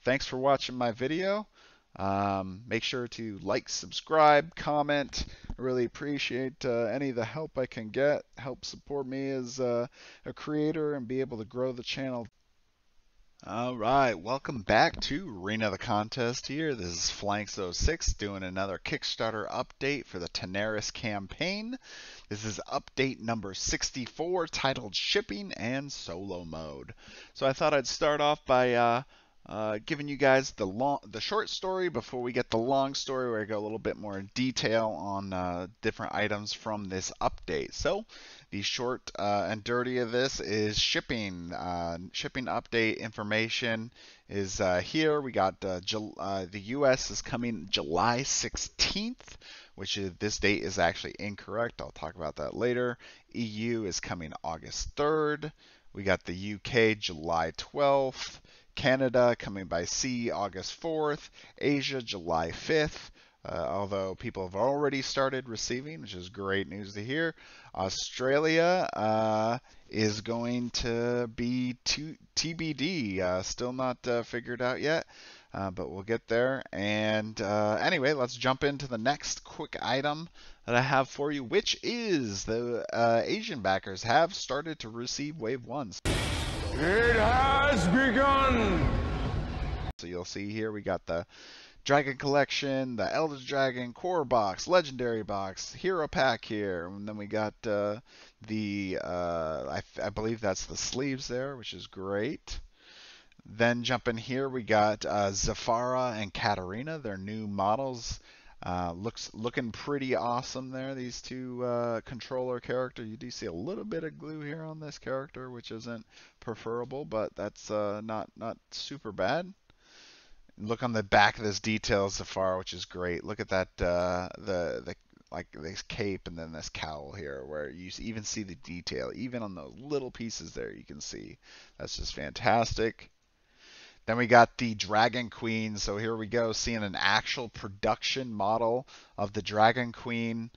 thanks for watching my video. Make sure to like, subscribe, comment. I really appreciate any of the help I can get. Help support me as a creator and be able to grow the channel. All right, welcome back to Arena the Contest here. This is Flanks06 doing another Kickstarter update for the Tanares campaign. This is update number 64 titled Shipping and Solo Mode. So I thought I'd start off by giving you guys the short story before we get the long story where I go a little bit more in detail on different items from this update. So the short and dirty of this is shipping. Shipping update information is here. We got the U.S. is coming July 16th, which is, this date is actually incorrect. I'll talk about that later. EU is coming August 3rd. We got the UK July 12th. Canada coming by sea August 4th. Asia July 5th. Although people have already started receiving, which is great news to hear. Australia is going to be TBD, still not figured out yet, but we'll get there. And anyway, let's jump into the next quick item that I have for you, which is the Asian backers have started to receive Wave 1s. It has begun! So you'll see here we got the Dragon Collection, the Elder Dragon Core Box, Legendary Box, Hero Pack here, and then we got I believe that's the sleeves there, which is great. Then jumping here, we got Zafara and Katarina, their new models. Looking pretty awesome there. These two controller characters. You do see a little bit of glue here on this character, which isn't preferable, but that's not super bad. Look on the back of this detail Zafar, which is great. Look at that the like this cape and then this cowl here, where you even see the detail, even on those little pieces there. You can see that's just fantastic. Then we got the Dragon Queen. So here we go, seeing an actual production model of the Dragon Queen,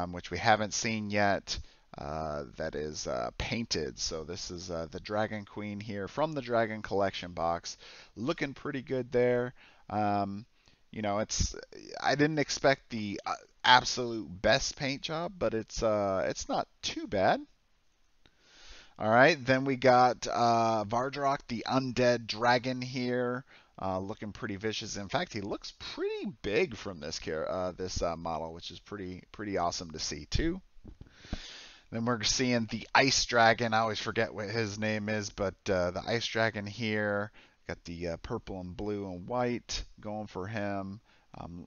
which we haven't seen yet. That is painted. So this is the Dragon Queen here from the Dragon Collection box, looking pretty good there. You know, I didn't expect the absolute best paint job, but it's not too bad. All right, then we got Vardrock, the Undead Dragon here, looking pretty vicious. In fact, he looks pretty big from this model, which is pretty awesome to see too. Then we're seeing the Ice Dragon. I always forget what his name is, but the Ice Dragon here. Got the purple and blue and white going for him.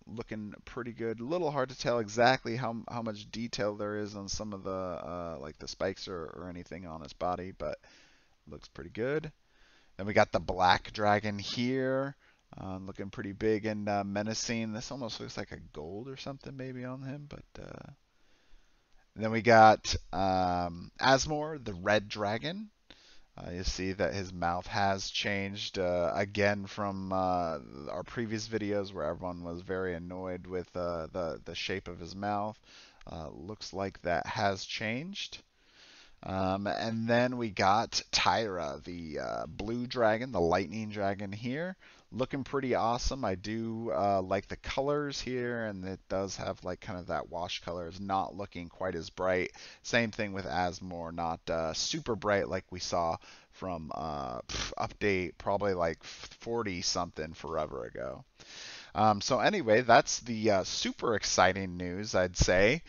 Looking pretty good. A little hard to tell exactly how much detail there is on some of the like the spikes or anything on his body, but looks pretty good. Then we got the Black Dragon here. Looking pretty big and menacing. This almost looks like a gold or something maybe on him, but then we got Asmore, the Red Dragon. You see that his mouth has changed again from our previous videos where everyone was very annoyed with the shape of his mouth. Looks like that has changed. And then we got Tyra, the blue dragon, the lightning dragon here. Looking pretty awesome. I do like the colors here, and it does have like kind of that wash color. It's not looking quite as bright. Same thing with Asmore, not super bright like we saw from update probably like 40 something forever ago. So anyway, that's the super exciting news, I'd say.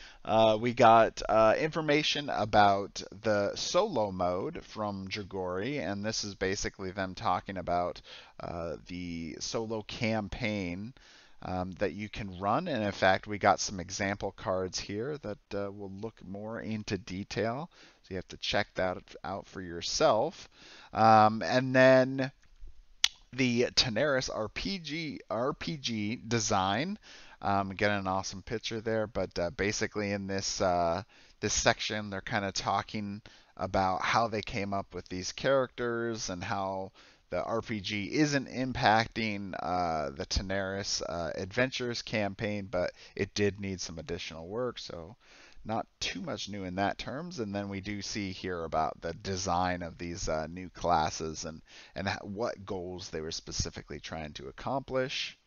We got information about the solo mode from Dragori, and this is basically them talking about the solo campaign that you can run. And in fact, we got some example cards here that will look more into detail. So you have to check that out for yourself. And then the Tanares RPG design. Getting an awesome picture there, but basically in this this section, they're kind of talking about how they came up with these characters and how the RPG isn't impacting the Tanares Adventures campaign, but it did need some additional work. So not too much new in that terms. And then we do see here about the design of these new classes and what goals they were specifically trying to accomplish.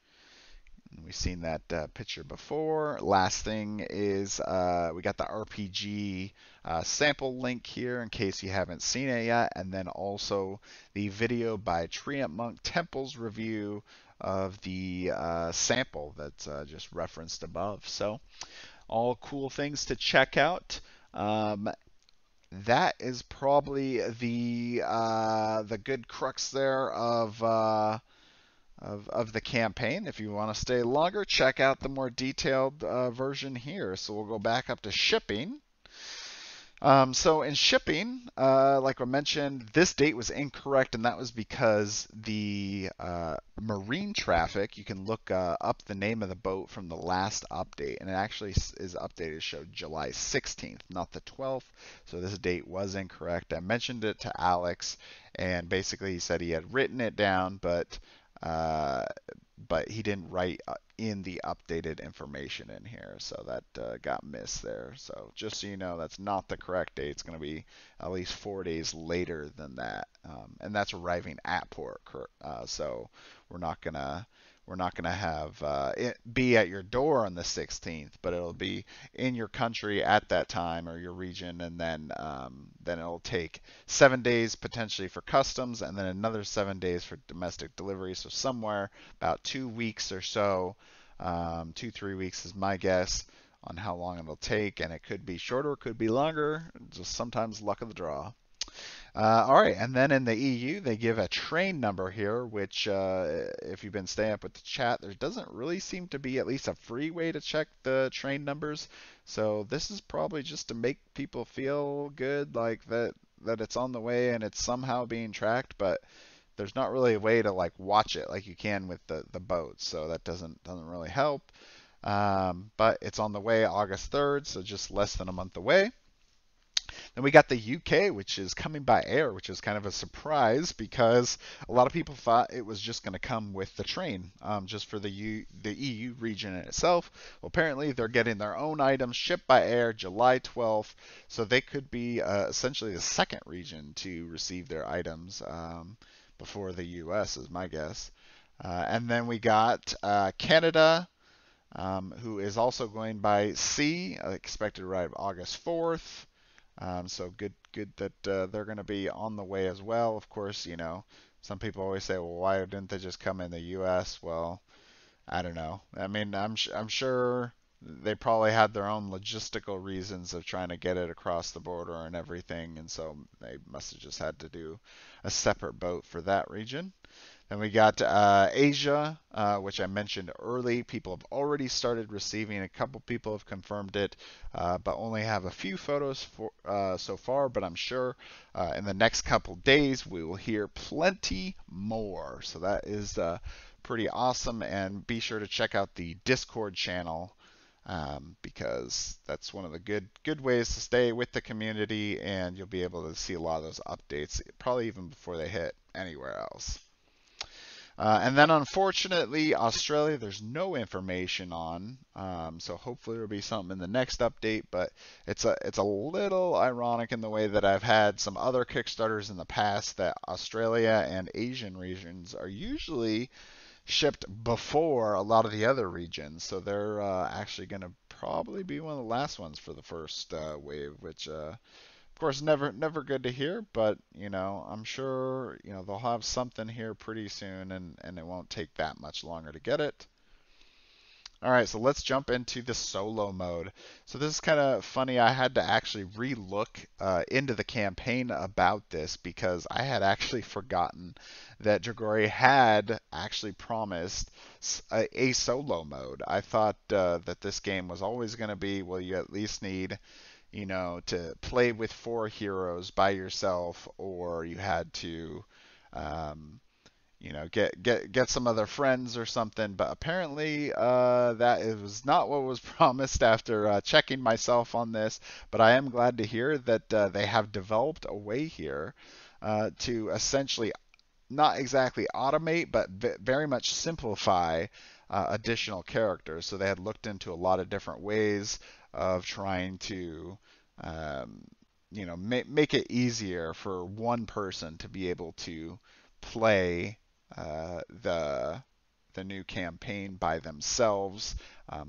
We've seen that picture before. Last thing is we got the RPG sample link here in case you haven't seen it yet, and then also the video by Treant Monk Temple's review of the sample that's just referenced above. So all cool things to check out. That is probably the good crux there of the campaign. If you want to stay longer, check out the more detailed version here. So we'll go back up to shipping. So in shipping, like I mentioned, this date was incorrect, and that was because the marine traffic, you can look up the name of the boat from the last update, and it actually is updated to show July 16th, not the 12th. So this date was incorrect. I mentioned it to Alex, and basically he said he had written it down, but he didn't write in the updated information in here, so that got missed there. So just so you know, that's not the correct date. It's going to be at least 4 days later than that, and that's arriving at port. So we're not gonna have it be at your door on the 16th, but it'll be in your country at that time or your region, and then it'll take 7 days potentially for customs, and then another 7 days for domestic delivery. So somewhere about 2 weeks or so, 2-3 weeks is my guess on how long it'll take, and it could be shorter, could be longer. Just sometimes luck of the draw. All right, and then in the EU, they give a train number here, which, if you've been staying up with the chat, there doesn't really seem to be at least a free way to check the train numbers. So this is probably just to make people feel good, like that it's on the way and it's somehow being tracked, but there's not really a way to like watch it like you can with the boats. So that doesn't really help. But it's on the way August 3rd, so just less than a month away. Then we got the UK, which is coming by air, which is kind of a surprise because a lot of people thought it was just going to come with the train, just for the EU region in itself. Well, apparently they're getting their own items shipped by air July 12th, so they could be essentially the second region to receive their items before the US, is my guess. And then we got Canada, who is also going by sea, expected to arrive August 4th. So good that they're going to be on the way as well. Of course, you know, some people always say, well, why didn't they just come in the U.S.? Well, I don't know. I mean, I'm sure they probably had their own logistical reasons of trying to get it across the border and everything, and so they must have just had to do a separate boat for that region. Then we got Asia, which I mentioned early. People have already started receiving. A couple people have confirmed it, but only have a few photos so far. But I'm sure in the next couple days we will hear plenty more. So that is pretty awesome. And be sure to check out the Discord channel, because that's one of the good ways to stay with the community, and you'll be able to see a lot of those updates, probably even before they hit anywhere else. And then unfortunately, Australia, there's no information on, so hopefully there'll be something in the next update, but it's a little ironic in the way that I've had some other Kickstarters in the past that Australia and Asian regions are usually shipped before a lot of the other regions, so they're actually going to probably be one of the last ones for the first wave, which of course, never good to hear, but you know, I'm sure you know they'll have something here pretty soon, and it won't take that much longer to get it. All right, so let's jump into the solo mode. So this is kind of funny. I had to actually re-look into the campaign about this because I had actually forgotten that Dragori had actually promised a solo mode. I thought that this game was always going to be, well, you at least need, you know, to play with 4 heroes by yourself, or you had to, you know, get some other friends or something. But apparently, that was not what was promised after checking myself on this. But I am glad to hear that they have developed a way here to essentially not exactly automate, but very much simplify additional characters. So they had looked into a lot of different ways of trying to um, make it easier for one person to be able to play the new campaign by themselves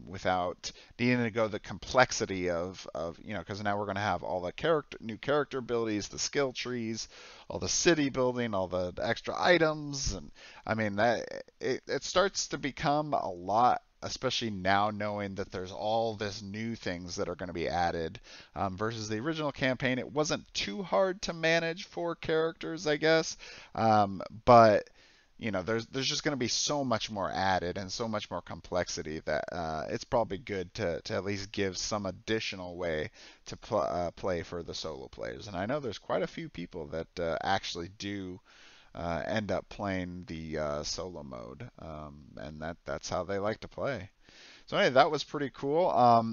without needing to go the complexity of because now we're going to have all the new character abilities, the skill trees, all the city building, all the extra items, and I mean that it starts to become a lot, especially now knowing that there's all this new things that are going to be added versus the original campaign. It wasn't too hard to manage 4 characters, I guess, but there's just going to be so much more added and so much more complexity that it's probably good to at least give some additional way to play for the solo players. And I know there's quite a few people that actually do end up playing the solo mode, and that's how they like to play. So anyway, that was pretty cool.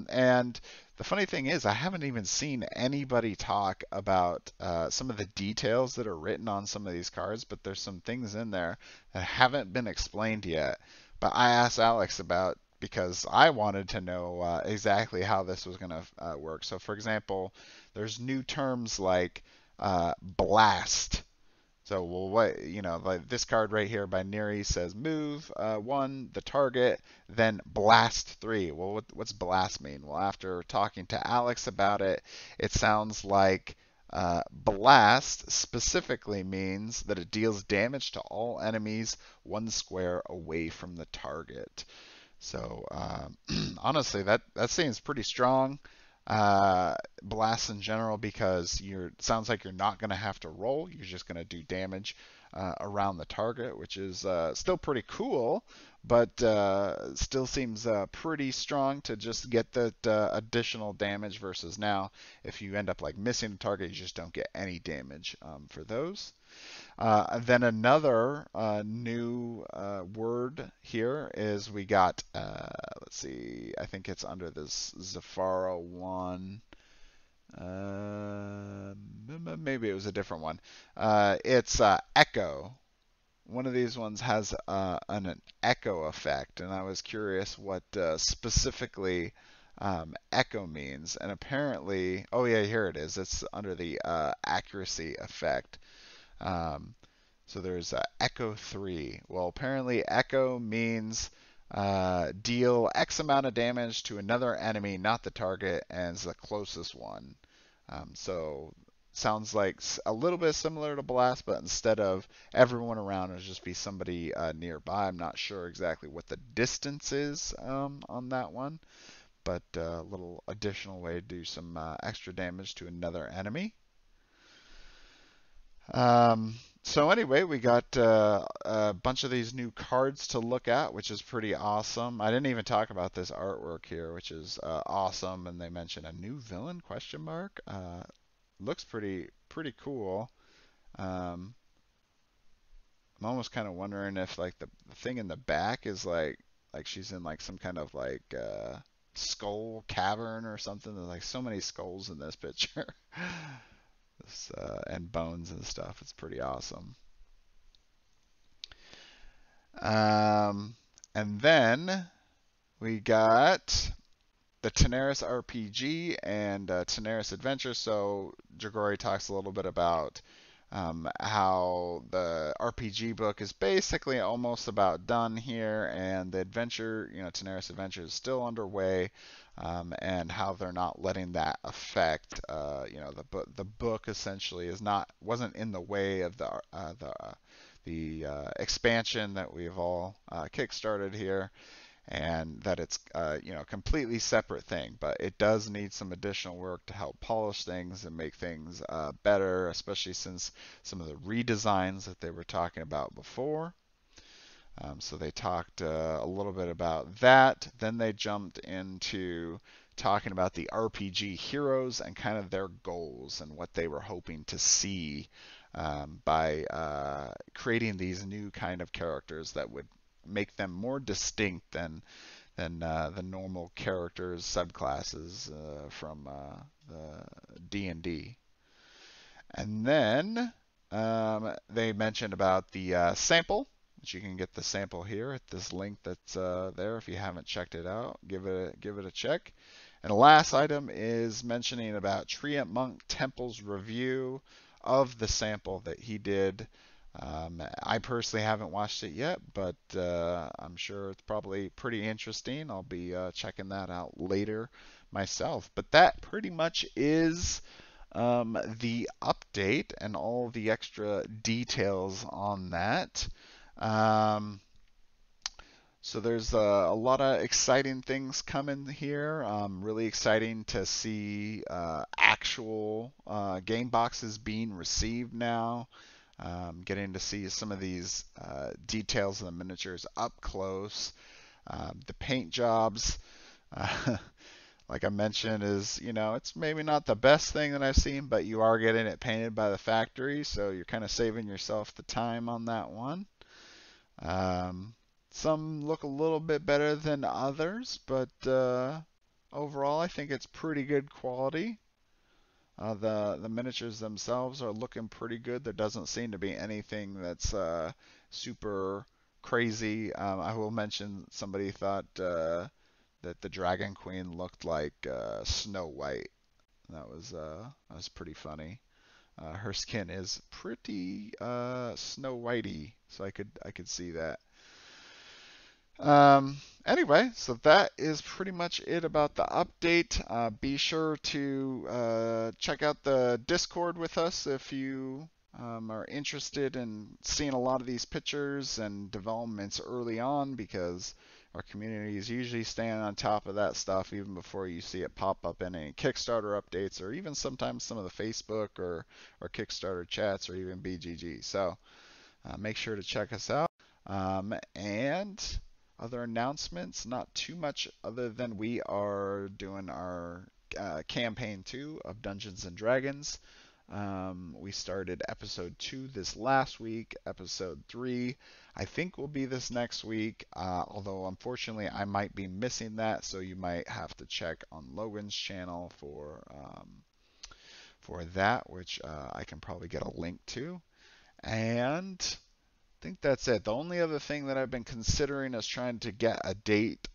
And the funny thing is, I haven't even seen anybody talk about some of the details that are written on some of these cards, but there's some things in there that haven't been explained yet. But I asked Alex about because I wanted to know exactly how this was going to work. So, for example, there's new terms like blast. So, well, like this card right here by Neri says move 1, the target, then blast 3. Well, what's blast mean? Well, after talking to Alex about it, it sounds like blast specifically means that it deals damage to all enemies 1 square away from the target. So honestly, that seems pretty strong. Blasts in general because sounds like you're not going to have to roll. You're just going to do damage around the target, which is still pretty cool, but still seems pretty strong to just get that additional damage versus now if you end up like missing the target, you just don't get any damage for those. Then another new word here is we got, let's see, I think it's under this Zafara one. Maybe it was a different one. It's echo. One of these ones has an echo effect, and I was curious what specifically echo means. And apparently, oh yeah, here it is. It's under the accuracy effect. Um, so there's Echo 3. Well, apparently Echo means deal X amount of damage to another enemy, not the target, and it's the closest one. So sounds like a little bit similar to Blast, but instead of everyone around, it'll just be somebody nearby. I'm not sure exactly what the distance is on that one, but a little additional way to do some extra damage to another enemy. So anyway, we got a bunch of these new cards to look at, which is pretty awesome. I didn't even talk about this artwork here, which is awesome. And they mentioned a new villain question mark. Looks pretty cool. Um, I'm almost kind of wondering if like the thing in the back is like she's in like some kind of like skull cavern or something. There's like so many skulls in this picture. And bones and stuff. It's pretty awesome. And then we got the Tanares RPG and Tanares Adventures. So Jagori talks a little bit about how the RPG book is basically almost about done here, and the adventure, Tanares Adventures is still underway, and how they're not letting that affect, the book essentially wasn't in the way of the expansion that we've all kickstarted here, and that it's completely separate thing, but it does need some additional work to help polish things and make things better, especially since some of the redesigns that they were talking about before. So they talked a little bit about that. Then they jumped into talking about the RPG heroes and kind of their goals and what they were hoping to see by creating these new kind of characters that would make them more distinct than the normal characters subclasses from the D&D. And then they mentioned about the sample, which you can get the sample here at this link that's there. If you haven't checked it out, give it a check. And the last item is mentioning about Treant Monk Temple's review of the sample that he did. I personally haven't watched it yet, but I'm sure it's probably pretty interesting. I'll be checking that out later myself. But that pretty much is the update and all the extra details on that. Um, so there's a lot of exciting things coming here. Really exciting to see actual game boxes being received now. Getting to see some of these details of the miniatures up close. The paint jobs, like I mentioned, is, it's maybe not the best thing that I've seen, but you are getting it painted by the factory, so you're kind of saving yourself the time on that one. Um, some look a little bit better than others, but overall, I think it's pretty good quality. The miniatures themselves are looking pretty good. There doesn't seem to be anything that's super crazy. I will mention somebody thought that the Dragon Queen looked like Snow White. That was pretty funny. Her skin is pretty Snow Whitey, so I could see that. Anyway, so that is pretty much it about the update. Be sure to check out the Discord with us if you are interested in seeing a lot of these pictures and developments early on, because our community is usually staying on top of that stuff even before you see it pop up in any Kickstarter updates, or even sometimes some of the Facebook or Kickstarter chats, or even BGG. So make sure to check us out. And other announcements, not too much other than we are doing our campaign 2 of Dungeons and Dragons. We started episode 2 this last week. Episode 3, I think, will be this next week. Although unfortunately, I might be missing that, so you might have to check on Logan's channel for that, which I can probably get a link to. And I think that's it. The only other thing that I've been considering is trying to get a date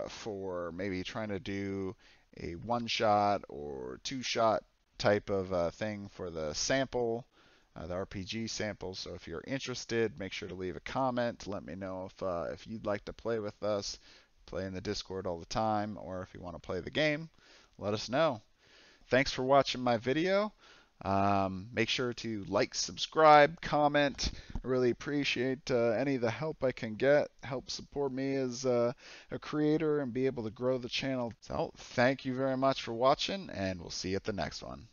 for maybe trying to do a one-shot or two-shot type of thing for the sample, the RPG sample. So if you're interested, make sure to leave a comment. Let me know if you'd like to play with us, play in the Discord all the time, or if you want to play the game, let us know. Thanks for watching my video. Make sure to like, subscribe, comment. I really appreciate any of the help I can get. Help support me as a creator and be able to grow the channel. So thank you very much for watching, and we'll see you at the next one.